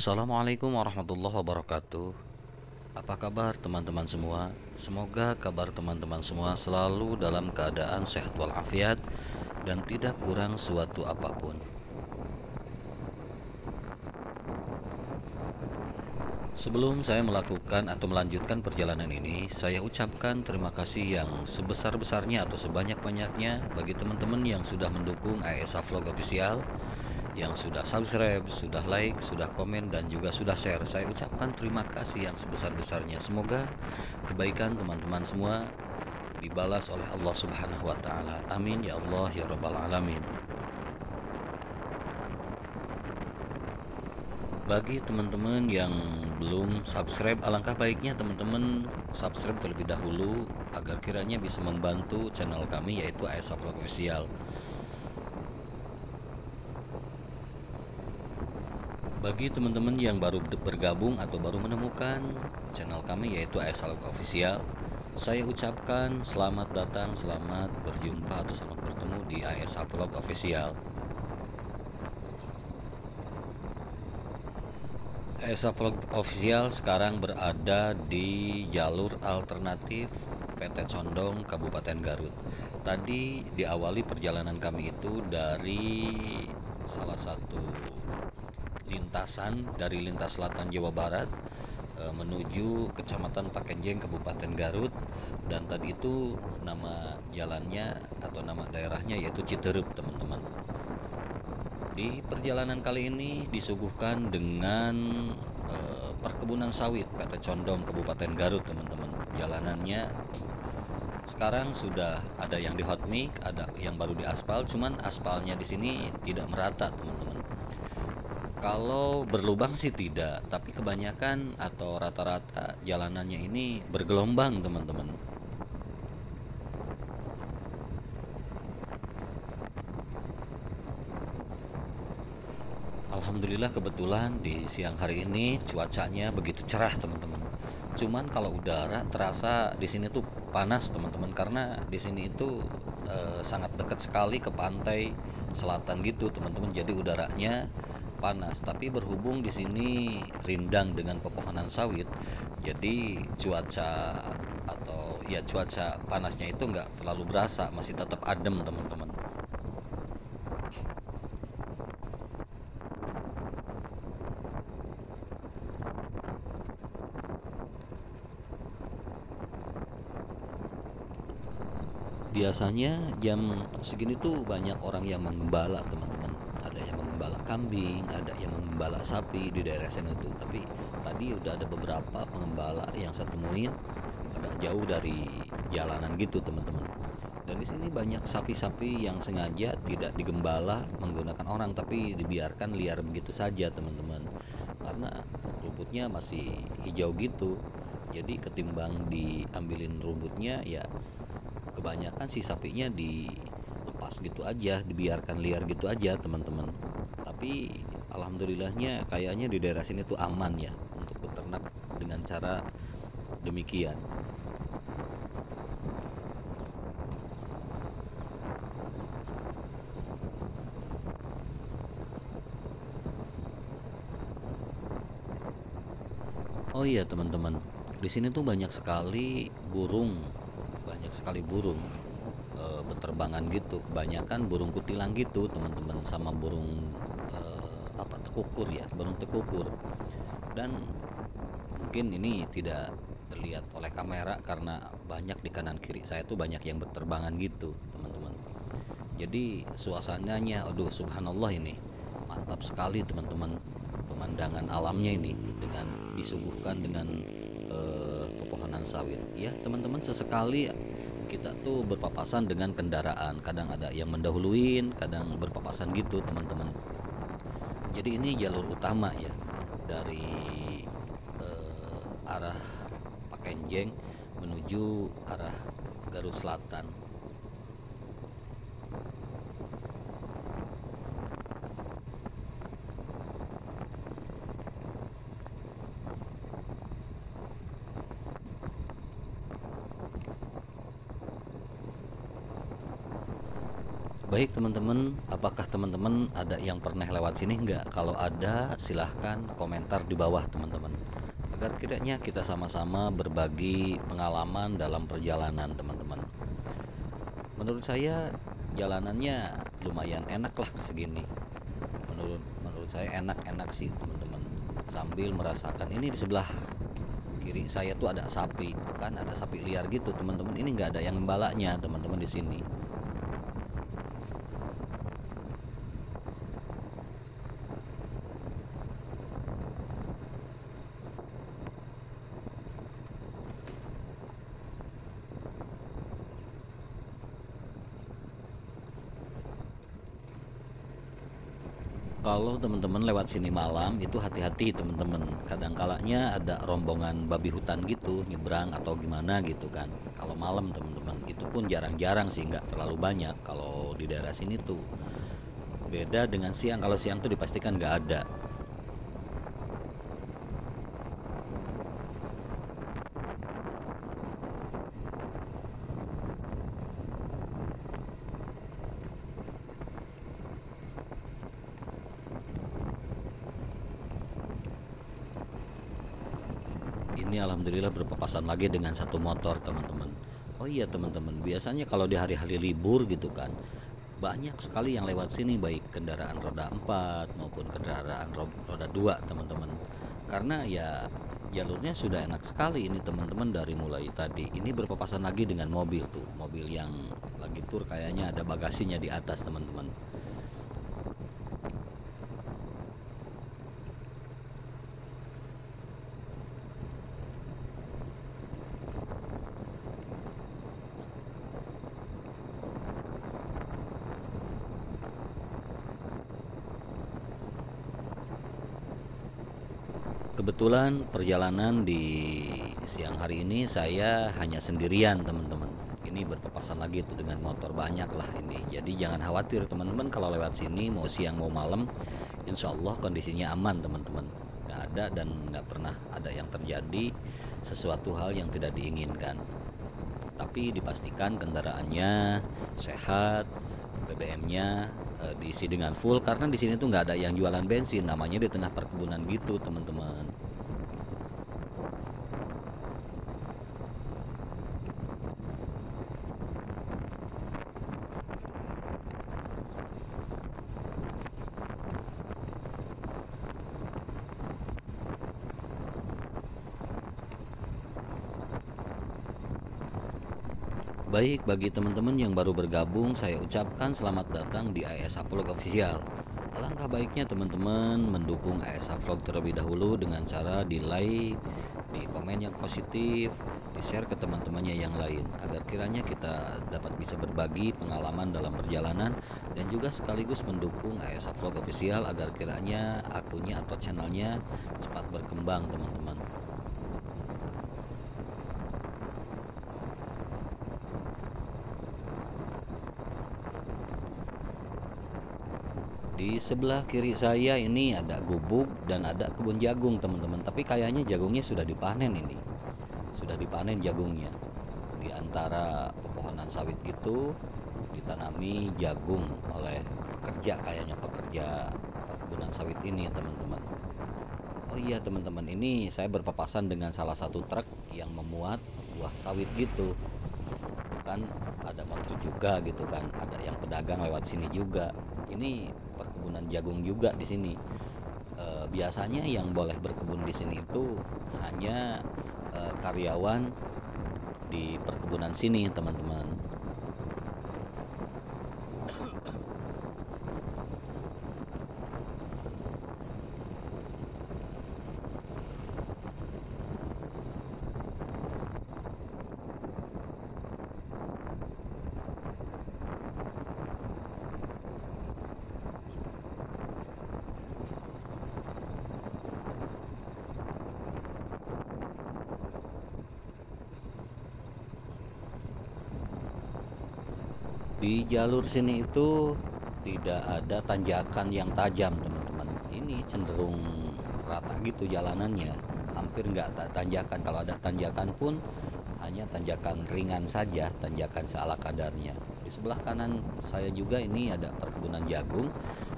Assalamualaikum warahmatullahi wabarakatuh. Apa kabar teman-teman semua? Semoga kabar teman-teman semua selalu dalam keadaan sehat walafiat dan tidak kurang suatu apapun. Sebelum saya melakukan atau melanjutkan perjalanan ini, saya ucapkan terima kasih yang sebesar-besarnya atau sebanyak-banyaknya bagi teman-teman yang sudah mendukung AESA Vlog Official, yang sudah subscribe, sudah like, sudah komen, dan juga sudah share. Saya ucapkan terima kasih yang sebesar-besarnya. Semoga kebaikan teman-teman semua dibalas oleh Allah Subhanahu wa taala. Amin ya Allah ya rabbal alamin. Bagi teman-teman yang belum subscribe, alangkah baiknya teman-teman subscribe terlebih dahulu agar kiranya bisa membantu channel kami, yaitu AESA Vlog Official. Bagi teman-teman yang baru bergabung atau baru menemukan channel kami, yaitu AESA Vlog Official, saya ucapkan selamat datang, selamat berjumpa atau selamat bertemu di AESA Vlog Official. AESA Vlog Official sekarang berada di jalur alternatif PT Condong Kabupaten Garut. Tadi diawali perjalanan kami itu dari salah satu lintasan dari lintas selatan Jawa Barat menuju Kecamatan Pakenjeng Kabupaten Garut, dan tadi itu nama jalannya atau nama daerahnya yaitu Citerep, teman-teman. Di perjalanan kali ini disuguhkan dengan perkebunan sawit PT Condong Kabupaten Garut, teman-teman. Jalanannya sekarang sudah ada yang di hot mix, ada yang baru di aspal, cuman aspalnya di sini tidak merata, teman-teman. Kalau berlubang sih tidak, tapi kebanyakan atau rata-rata jalanannya ini bergelombang, teman-teman. Alhamdulillah kebetulan di siang hari ini cuacanya begitu cerah, teman-teman. Cuman kalau udara terasa di sini tuh panas, teman-teman, karena di sini itu sangat dekat sekali ke pantai selatan gitu, teman-teman. Jadi udaranya panas, tapi berhubung di sini rindang dengan pepohonan sawit, jadi cuaca panasnya itu nggak terlalu berasa, masih tetap adem, teman-teman. Biasanya jam segini tuh banyak orang yang mengembala, teman-teman. Ada yang mengembala kambing, ada yang mengembala sapi di daerah sana tuh. Tapi tadi udah ada beberapa pengembala yang saya temuin agak jauh dari jalanan gitu, teman-teman. Dan di sini banyak sapi-sapi yang sengaja tidak digembala menggunakan orang, tapi dibiarkan liar begitu saja, teman-teman. Karena rumputnya masih hijau gitu. Jadi ketimbang diambilin rumputnya, ya kebanyakan sih sapinya dilepas gitu aja, dibiarkan liar gitu aja, teman-teman. Tapi alhamdulillahnya kayaknya di daerah sini tuh aman ya untuk beternak dengan cara demikian. Oh iya, teman-teman, di sini tuh banyak sekali burung beterbangan gitu. Kebanyakan burung kutilang gitu, teman-teman, sama burung tekukur ya, burung tekukur. Dan mungkin ini tidak terlihat oleh kamera karena banyak di kanan kiri saya tuh banyak yang berterbangan gitu, teman-teman. Jadi suasananya, aduh subhanallah, ini mantap sekali, teman-teman. Pemandangan alamnya ini dengan disuguhkan dengan pepohonan sawit. Ya, teman-teman, sesekali kita tuh berpapasan dengan kendaraan. Kadang ada yang mendahuluin, kadang berpapasan gitu, teman-teman. Jadi ini jalur utama ya dari arah Pakenjeng menuju arah Garut Selatan. Baik teman-teman, apakah teman-teman ada yang pernah lewat sini enggak? Kalau ada, silahkan komentar di bawah teman-teman, agar kiranya kita sama-sama berbagi pengalaman dalam perjalanan teman-teman. Menurut saya jalanannya lumayan enak lah segini. Menurut saya enak-enak sih teman-teman. Sambil merasakan ini di sebelah kiri saya tuh ada sapi, tuh kan ada sapi liar gitu teman-teman. Ini nggak ada yang membalaknya teman-teman di sini. Kalau teman-teman lewat sini malam itu hati-hati teman-teman. Kadang kalanya ada rombongan babi hutan gitu nyebrang atau gimana gitu kan. Kalau malam teman-teman itu pun jarang-jarang sih, nggak terlalu banyak. Kalau di daerah sini tuh beda dengan siang. Kalau siang tuh dipastikan nggak ada. Ini alhamdulillah berpapasan lagi dengan satu motor teman-teman. Oh iya teman-teman, biasanya kalau di hari-hari libur gitu kan banyak sekali yang lewat sini, baik kendaraan roda 4 maupun kendaraan roda 2 teman-teman. Karena ya jalurnya sudah enak sekali ini teman-teman. Dari mulai tadi ini berpapasan lagi dengan mobil tuh, mobil yang lagi tur kayaknya ada bagasinya di atas teman-teman. Kebetulan perjalanan di siang hari ini saya hanya sendirian teman-teman. Ini berpapasan lagi tuh dengan motor banyak lah ini. Jadi jangan khawatir teman-teman kalau lewat sini mau siang mau malam, insya Allah kondisinya aman teman-teman. Nggak ada dan nggak pernah ada yang terjadi sesuatu hal yang tidak diinginkan. Tapi dipastikan kendaraannya sehat, BBM-nya diisi dengan full, karena di sini tuh nggak ada yang jualan bensin, namanya di tengah perkebunan gitu teman-teman. Baik, bagi teman-teman yang baru bergabung, saya ucapkan selamat datang di ASA Vlog Official. Alangkah baiknya teman-teman mendukung ASA Vlog terlebih dahulu dengan cara di like, di komen yang positif, di share ke teman-temannya yang lain, agar kiranya kita dapat bisa berbagi pengalaman dalam perjalanan dan juga sekaligus mendukung ASA Vlog Official agar kiranya akunnya atau channelnya cepat berkembang teman-teman. Di sebelah kiri saya ini ada gubuk dan ada kebun jagung teman-teman. Tapi kayaknya jagungnya sudah dipanen ini. Sudah dipanen jagungnya. Di antara pepohonan sawit gitu ditanami jagung oleh pekerja, kayaknya pekerja perkebunan sawit ini teman-teman. Oh iya teman-teman, ini saya berpapasan dengan salah satu truk yang memuat buah sawit gitu. Kan ada motor juga gitu kan, ada yang pedagang lewat sini juga. Ini perkebunan jagung juga di sini. Biasanya yang boleh berkebun di sini itu hanya karyawan di perkebunan sini teman-teman. Di jalur sini itu tidak ada tanjakan yang tajam teman-teman. Ini cenderung rata gitu jalanannya, hampir nggak tanjakan. Kalau ada tanjakan pun hanya tanjakan ringan saja, tanjakan seala kadarnya. Di Di sebelah kanan saya juga ini ada perkebunan jagung,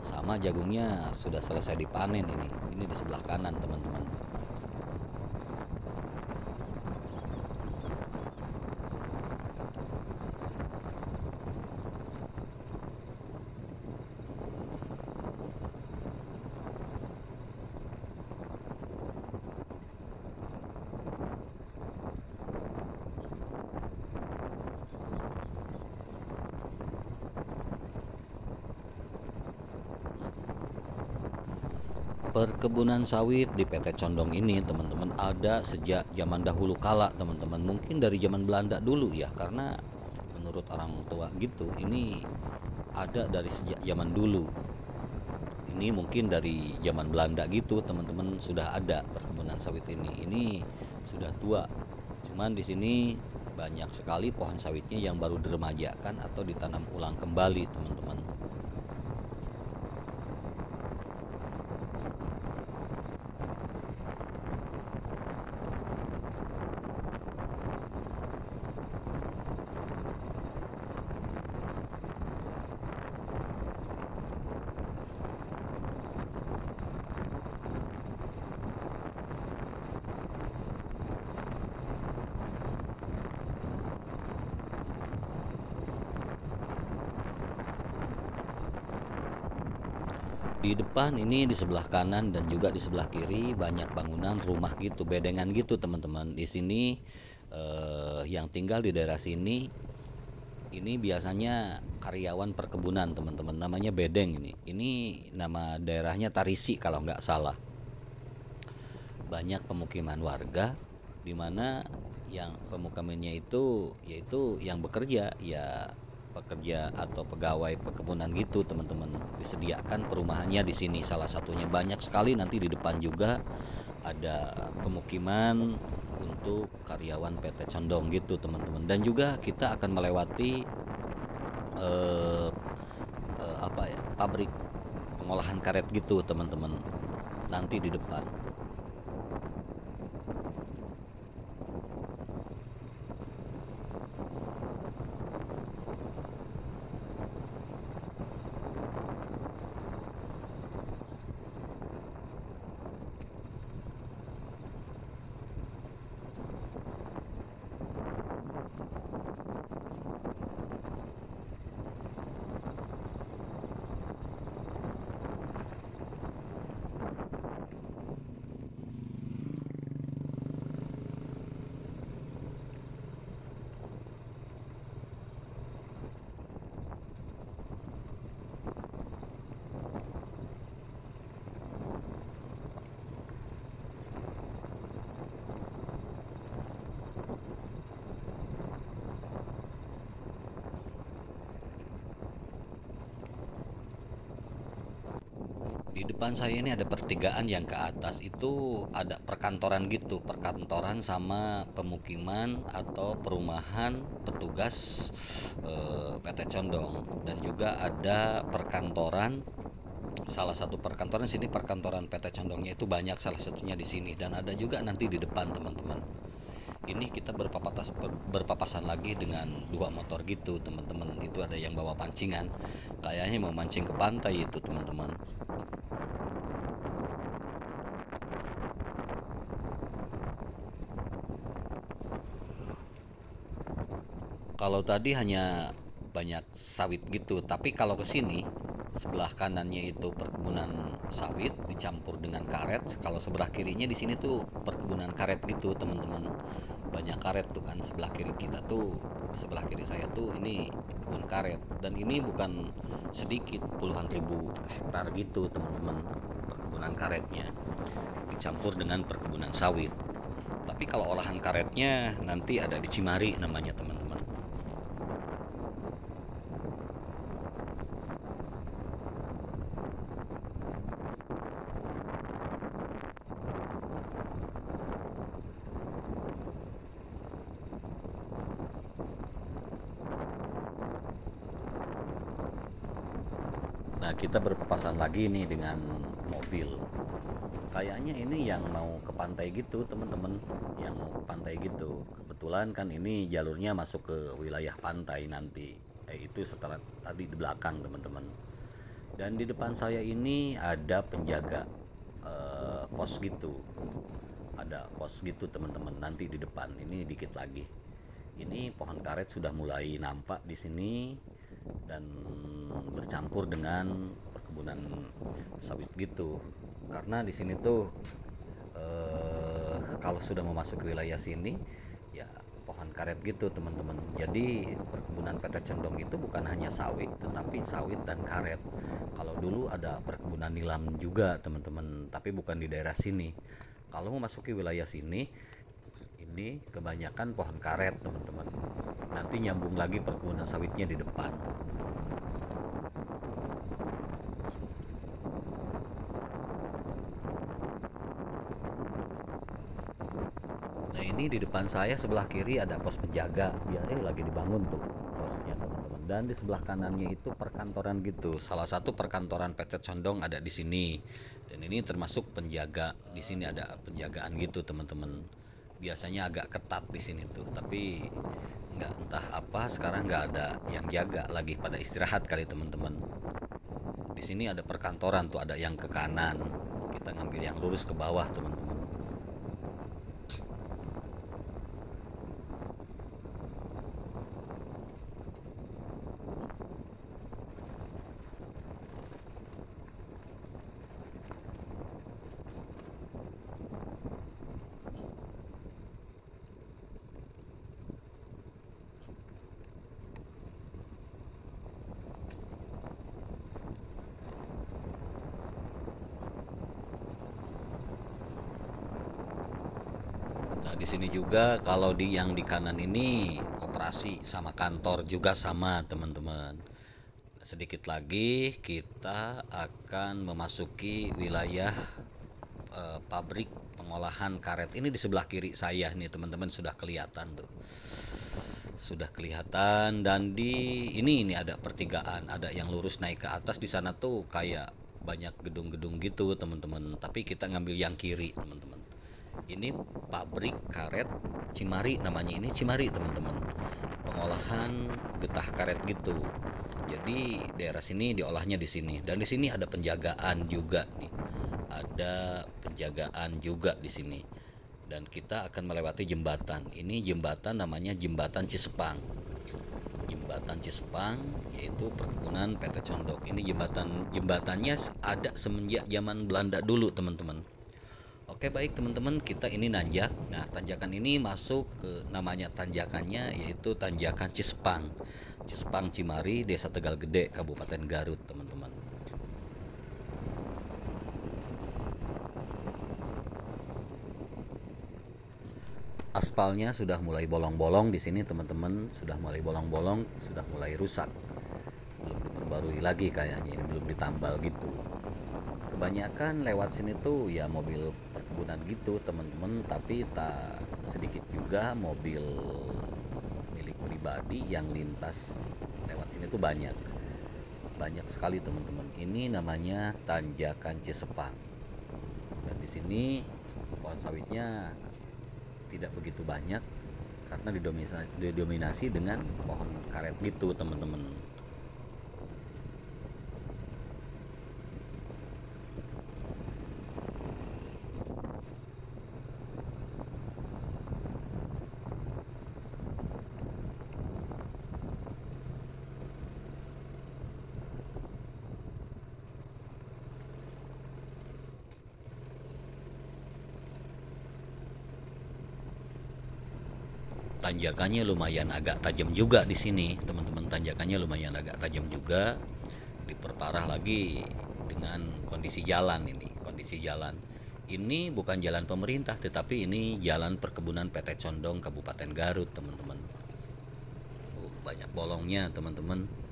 sama jagungnya sudah selesai dipanen ini. Ini di sebelah kanan teman-teman. Perkebunan sawit di PT Condong ini teman-teman ada sejak zaman dahulu kala teman-teman. Mungkin dari zaman Belanda dulu ya, karena menurut orang tua gitu ini ada dari sejak zaman dulu. Ini mungkin dari zaman Belanda gitu teman-teman, sudah ada perkebunan sawit ini. Ini sudah tua. Cuman di sini banyak sekali pohon sawitnya yang baru diremajakan atau ditanam ulang kembali teman-teman. Di depan ini, di sebelah kanan dan juga di sebelah kiri banyak bangunan rumah gitu, bedengan gitu teman-teman. Di sini yang tinggal di daerah sini ini biasanya karyawan perkebunan teman-teman, namanya bedeng ini. Ini nama daerahnya Tarisi kalau nggak salah. Banyak pemukiman warga di mana yang pemukimannya itu yaitu yang bekerja ya, pekerja atau pegawai perkebunan gitu teman-teman. Disediakan perumahannya di sini, salah satunya banyak sekali. Nanti di depan juga ada pemukiman untuk karyawan PT Condong gitu teman-teman. Dan juga kita akan melewati pabrik pengolahan karet gitu teman-teman nanti di depan. Di depan saya ini ada pertigaan, yang ke atas itu ada perkantoran gitu, perkantoran sama pemukiman atau perumahan petugas PT Condong. Dan juga ada perkantoran, salah satu perkantoran sini perkantoran PT Condongnya itu banyak, salah satunya di sini. Dan ada juga nanti di depan teman-teman. Ini kita berpapasan lagi dengan dua motor gitu teman-teman. Itu ada yang bawa pancingan, kayaknya mau mancing ke pantai itu teman-teman. Kalau tadi hanya banyak sawit gitu, tapi kalau ke sini sebelah kanannya itu perkebunan sawit dicampur dengan karet. Kalau sebelah kirinya di sini tuh perkebunan karet gitu, teman-teman. Banyak karet tuh kan sebelah kiri kita tuh, sebelah kiri saya tuh ini kebun karet. Dan ini bukan sedikit, puluhan ribu hektar gitu, teman-teman. Perkebunan karetnya dicampur dengan perkebunan sawit. Tapi kalau olahan karetnya nanti ada di Cimari namanya, teman-teman. Nah, kita berpapasan lagi nih dengan mobil. Kayaknya ini yang mau ke pantai gitu, teman-teman. Yang mau ke pantai gitu. Kebetulan kan ini jalurnya masuk ke wilayah pantai nanti. itu setelah tadi di belakang teman-teman. Dan di depan saya ini ada penjaga pos gitu, ada pos gitu teman-teman. Nanti di depan ini dikit lagi, ini pohon karet sudah mulai nampak di sini dan bercampur dengan perkebunan sawit gitu. Karena di sini tuh kalau sudah memasuki wilayah sini ya pohon karet gitu teman-teman. Jadi perkebunan PT Condong itu bukan hanya sawit, tetapi sawit dan karet. Kalau dulu ada perkebunan nilam juga teman-teman, tapi bukan di daerah sini. Kalau memasuki wilayah sini, ini kebanyakan pohon karet teman-teman. Nanti nyambung lagi perkebunan sawitnya di depan. Nah ini di depan saya sebelah kiri ada pos penjaga, dia lagi dibangun tuh posnya teman-teman. Dan di sebelah kanannya itu perkantoran gitu. Salah satu perkantoran PT Condong ada di sini. Dan ini termasuk penjaga. Di sini ada penjagaan gitu teman-teman. Biasanya agak ketat di sini tuh, tapi nggak entah apa sekarang nggak ada yang jaga lagi, pada istirahat kali teman-teman. Di sini ada perkantoran tuh, ada yang ke kanan. Kita ngambil yang lurus ke bawah teman-teman. Nah, di sini juga kalau di yang di kanan ini koperasi sama kantor juga sama teman-teman. Sedikit lagi kita akan memasuki wilayah pabrik pengolahan karet. Ini di sebelah kiri saya nih teman-teman, sudah kelihatan tuh. Sudah kelihatan. Dan di ini ada pertigaan, ada yang lurus naik ke atas. Di sana tuh kayak banyak gedung-gedung gitu teman-teman, tapi kita ngambil yang kiri teman-teman. Ini pabrik karet Cimari namanya, ini Cimari teman-teman, pengolahan getah karet gitu. Jadi daerah sini diolahnya di sini. Dan di sini ada penjagaan juga nih, ada penjagaan juga di sini. Dan kita akan melewati jembatan. Ini jembatan namanya Jembatan Cisepang. Jembatan Cisepang yaitu perkebunan PT Condong. Ini jembatannya ada semenjak zaman Belanda dulu teman-teman. Oke baik teman-teman, kita ini nanjak. Nah tanjakan ini masuk ke namanya tanjakannya yaitu tanjakan Cisepang. Cisepang Cimari, Desa Tegal Gede, Kabupaten Garut teman-teman. Aspalnya sudah mulai bolong-bolong di sini teman-teman, sudah mulai bolong-bolong, sudah mulai rusak. Belum diperbarui lagi kayaknya, ini belum ditambal gitu. Kebanyakan lewat sini tuh ya mobil perkebunan gitu teman-teman, tapi tak sedikit juga mobil milik pribadi yang lintas lewat sini tuh banyak sekali teman-teman. Ini namanya tanjakan Cisepang. Dan di sini pohon sawitnya tidak begitu banyak karena didominasi dengan pohon karet gitu teman-teman. Tanjakannya lumayan agak tajam juga di sini, teman-teman. Tanjakannya lumayan agak tajam juga. Diperparah lagi dengan kondisi jalan ini. Kondisi jalan ini bukan jalan pemerintah, tetapi ini jalan perkebunan PT Condong Kabupaten Garut, teman-teman. Banyak bolongnya, teman-teman.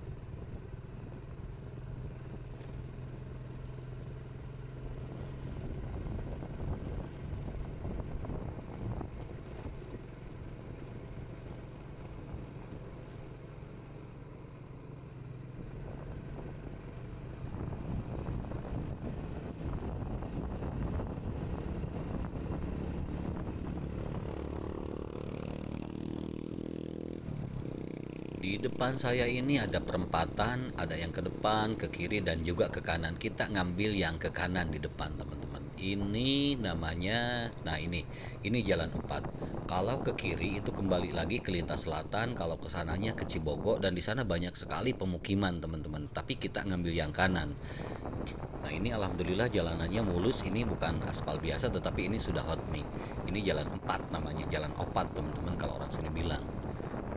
Di depan saya ini ada perempatan, ada yang ke depan, ke kiri, dan juga ke kanan. Kita ngambil yang ke kanan di depan, teman-teman. Ini namanya, nah ini jalan 4. Kalau ke kiri itu kembali lagi ke lintas selatan, kalau ke sananya ke Cibogo, dan di sana banyak sekali pemukiman, teman-teman. Tapi kita ngambil yang kanan. Nah, ini alhamdulillah jalanannya mulus. Ini bukan aspal biasa, tetapi ini sudah hot mix. Ini jalan 4 namanya, jalan opat, teman-teman, kalau orang sini bilang.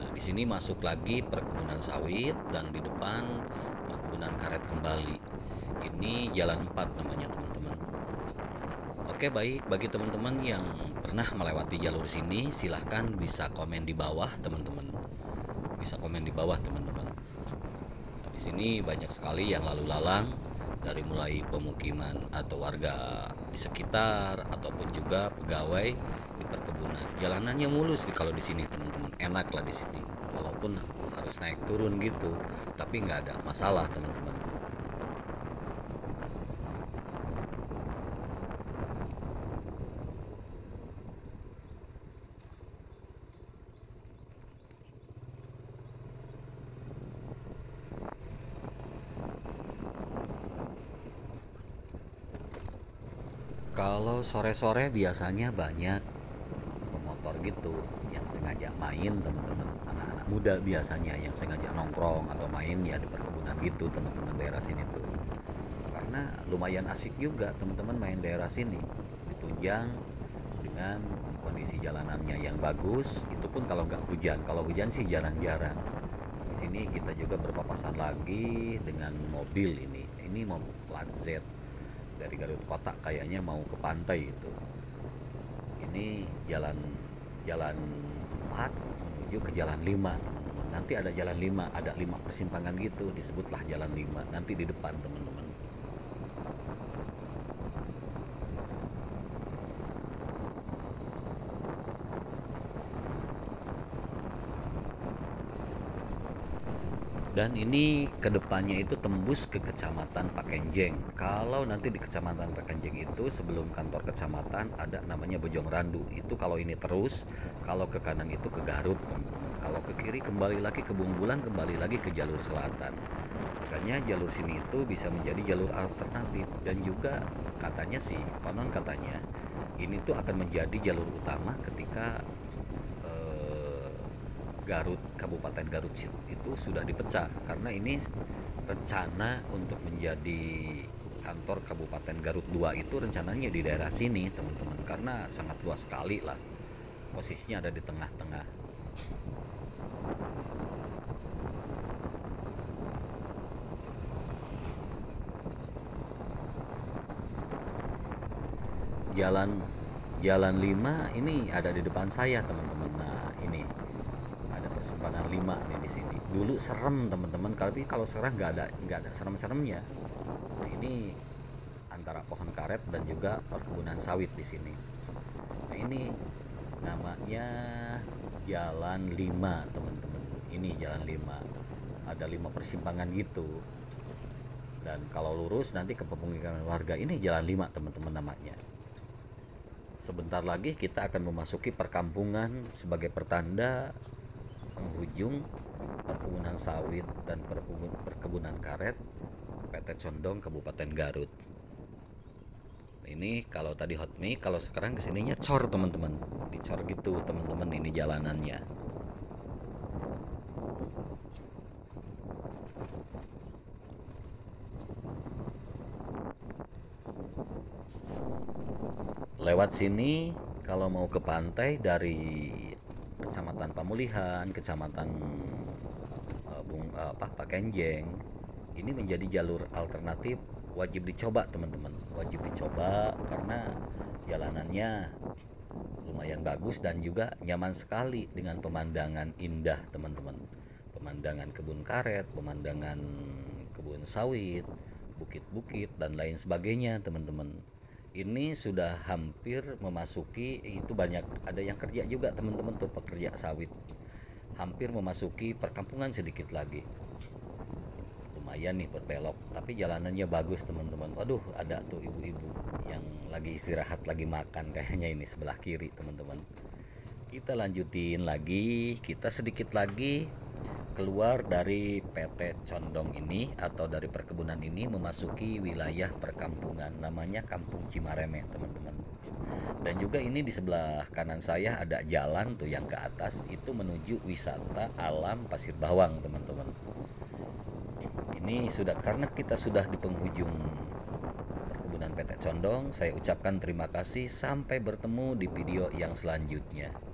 Nah, di sini masuk lagi perkebunan sawit dan di depan perkebunan karet kembali. Ini jalan 4 namanya, teman-teman. Oke, baik, bagi teman-teman yang pernah melewati jalur sini, silahkan bisa komen di bawah, teman-teman. Bisa komen di bawah, teman-teman. Nah, di sini banyak sekali yang lalu lalang, dari mulai pemukiman atau warga di sekitar ataupun juga pegawai di perkebunan. Jalanannya mulus kalau di sini, teman-teman. Enak lah di sini. Walaupun harus naik turun gitu, tapi nggak ada masalah, teman-teman. Kalau sore-sore biasanya banyak pemotor gitu yang sengaja main, teman-teman. Anak-anak muda biasanya yang sengaja nongkrong atau main ya di perkebunan gitu, teman-teman, daerah sini tuh. Karena lumayan asik juga, teman-teman, main daerah sini. Ditunjang dengan kondisi jalanannya yang bagus, itu pun kalau nggak hujan. Kalau hujan sih jarang-jarang. Di sini kita juga berpapasan lagi dengan mobil ini. Ini mau plat Z dari Garut Kota, kayaknya mau ke pantai itu. Ini jalan jalan 4 menuju ke jalan 5, teman-teman. Nanti ada jalan 5, ada 5 persimpangan gitu, disebutlah jalan 5 nanti di depan, teman-teman. Dan ini kedepannya itu tembus ke kecamatan Pakenjeng. Kalau nanti di kecamatan Pakenjeng itu sebelum kantor kecamatan ada namanya Bojong Randu. Itu kalau ini terus, kalau ke kanan itu ke Garut, teman-teman. Kalau ke kiri kembali lagi ke Bungbulan, kembali lagi ke jalur selatan. Makanya jalur sini itu bisa menjadi jalur alternatif. Dan juga katanya sih, konon katanya ini tuh akan menjadi jalur utama ketika Garut, Kabupaten Garut itu sudah dipecah, karena ini rencana untuk menjadi kantor Kabupaten Garut 2 itu rencananya di daerah sini, teman-teman, karena sangat luas sekali lah, posisinya ada di tengah-tengah. Jalan Jalan 5 ini ada di depan saya, teman-teman. Nah, ini ada persimpangan 5 nih di sini. Dulu serem, teman-teman, tapi kalau sekarang nggak ada serem-seremnya. Nah, ini antara pohon karet dan juga perkebunan sawit di sini. Nah, ini namanya Jalan 5, teman-teman. Ini Jalan 5. Ada 5 persimpangan gitu. Dan kalau lurus nanti ke pemukiman warga, ini Jalan 5, teman-teman, namanya. Sebentar lagi kita akan memasuki perkampungan sebagai pertanda penghujung perkebunan sawit dan perkebunan karet PT Condong Kabupaten Garut. Ini kalau tadi hot mix, kalau sekarang kesininya cor, teman-teman. Dicor gitu, teman-teman, ini jalanannya. Lewat sini kalau mau ke pantai dari Kecamatan Pamulihan, Kecamatan Pakenjeng, ini menjadi jalur alternatif, wajib dicoba, teman-teman. Wajib dicoba karena jalanannya lumayan bagus dan juga nyaman sekali dengan pemandangan indah, teman-teman. Pemandangan kebun karet, pemandangan kebun sawit, bukit-bukit dan lain sebagainya, teman-teman. Ini sudah hampir memasuki, itu banyak ada yang kerja juga, teman-teman, tuh pekerja sawit. Hampir memasuki perkampungan sedikit lagi. Lumayan nih berbelok, tapi jalanannya bagus, teman-teman. Waduh, ada tuh ibu-ibu yang lagi istirahat, lagi makan kayaknya ini sebelah kiri, teman-teman. Kita lanjutin lagi, kita sedikit lagi keluar dari PT Condong ini atau dari perkebunan ini memasuki wilayah perkampungan namanya Kampung Cimareme, teman-teman. Dan juga ini di sebelah kanan saya ada jalan tuh yang ke atas itu menuju wisata alam Pasir Bawang, teman-teman. Ini sudah karena kita sudah di penghujung perkebunan PT Condong, saya ucapkan terima kasih, sampai bertemu di video yang selanjutnya.